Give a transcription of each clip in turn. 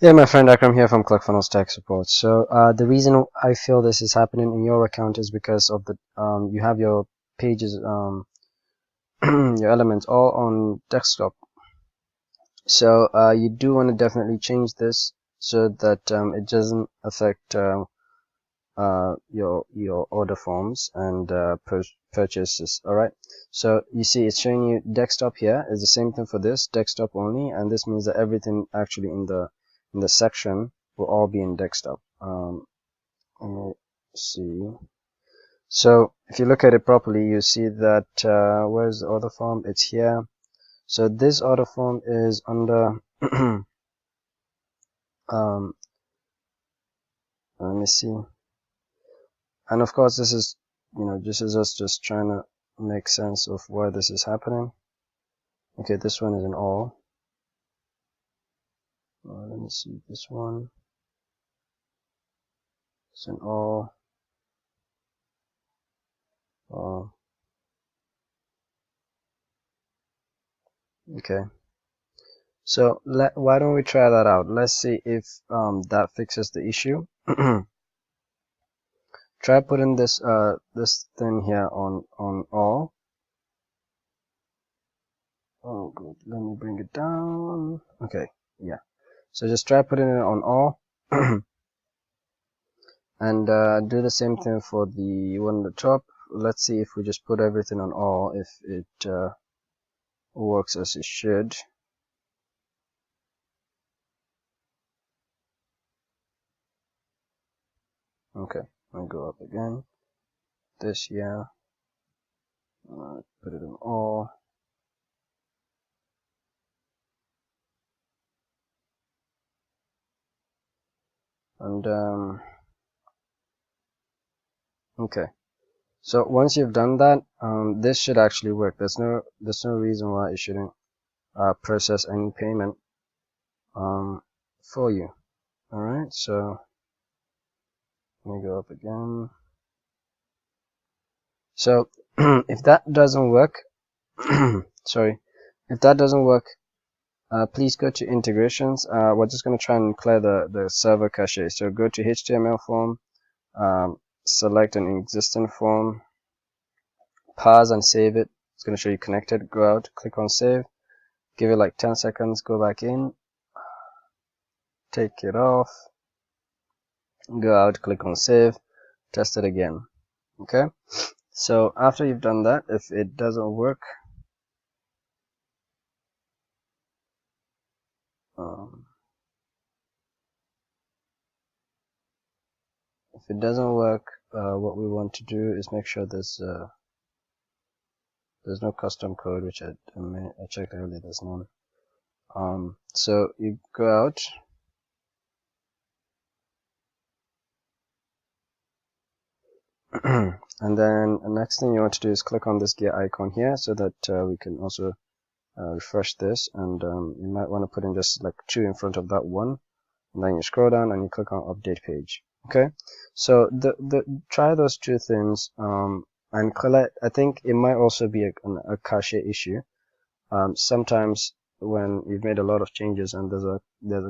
Yeah, my friend Akram here from ClickFunnels Tech Support. So the reason I feel this is happening in your account is because of the you have your pages your elements all on desktop. So you do want to definitely change this so that it doesn't affect your order forms and purchases. All right. So you see, it's showing you desktop here. It's the same thing for this desktop only, and this means that everything actually in the section will all be in desktop. Let me see. So if you look at it properly, you see that where's the order form? It's here. So this order form is under um, let me see. And of course, this is, this is us just trying to make sense of why this is happening. Okay, this one is an all. Let me see, this one is an all. Okay, so why don't we try that out? Let's see if that fixes the issue. Try putting this thing here on all. Oh, good. Let me bring it down. Okay, yeah. So just try putting it on all. And do the same thing for the one on the top. Let's see if we just put everything on all, if it works as it should. Okay, I'll go up again. This here, put it on all. And okay. So once you've done that, this should actually work. There's no reason why it shouldn't process any payment for you. All right. So let me go up again. So if that doesn't work, sorry, if that doesn't work, please go to integrations. We're just going to try and clear the server cache. So go to HTML form, select an existing form, pause and save it. It's going to show you connected. Go out, click on save, give it like 10 seconds, go back in, take it off, go out, click on save, test it again. Okay, so after you've done that, if it doesn't work, um, what we want to do is make sure there's no custom code, which I checked earlier. There's none. So you go out, and then the next thing you want to do is click on this gear icon here, so that we can also refresh this. And you might want to put in just like 2 in front of that one, and then you scroll down and you click on update page. Okay, so try those 2 things, and collect. I think it might also be a cache issue. Sometimes when you've made a lot of changes and there's a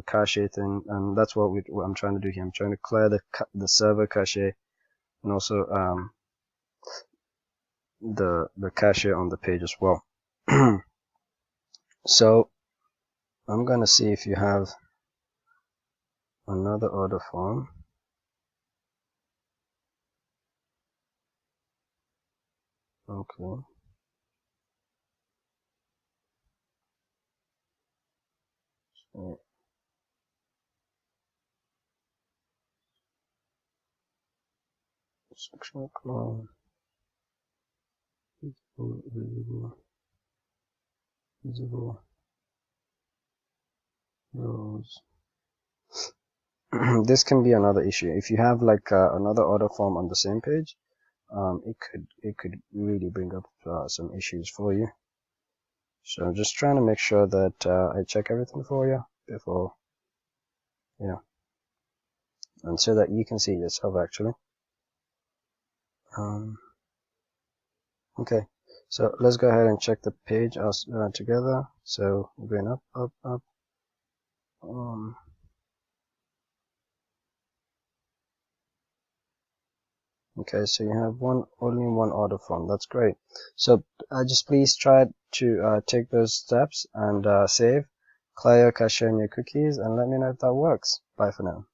cache thing, and that's what I'm trying to do here. I'm trying to clear the server cache, and also the cache on the page as well. So I'm gonna see if you have another order form. Okay. So section clone, visible rows. This can be another issue. If you have like another order form on the same page, it could really bring up some issues for you. So I'm just trying to make sure that I check everything for you before, and so that you can see yourself actually. Okay, so let's go ahead and check the page together. So we're going up, up, up. Okay, so you have only one order form. That's great. So just please try to take those steps and save, clear your cache and your cookies, and let me know if that works. Bye for now.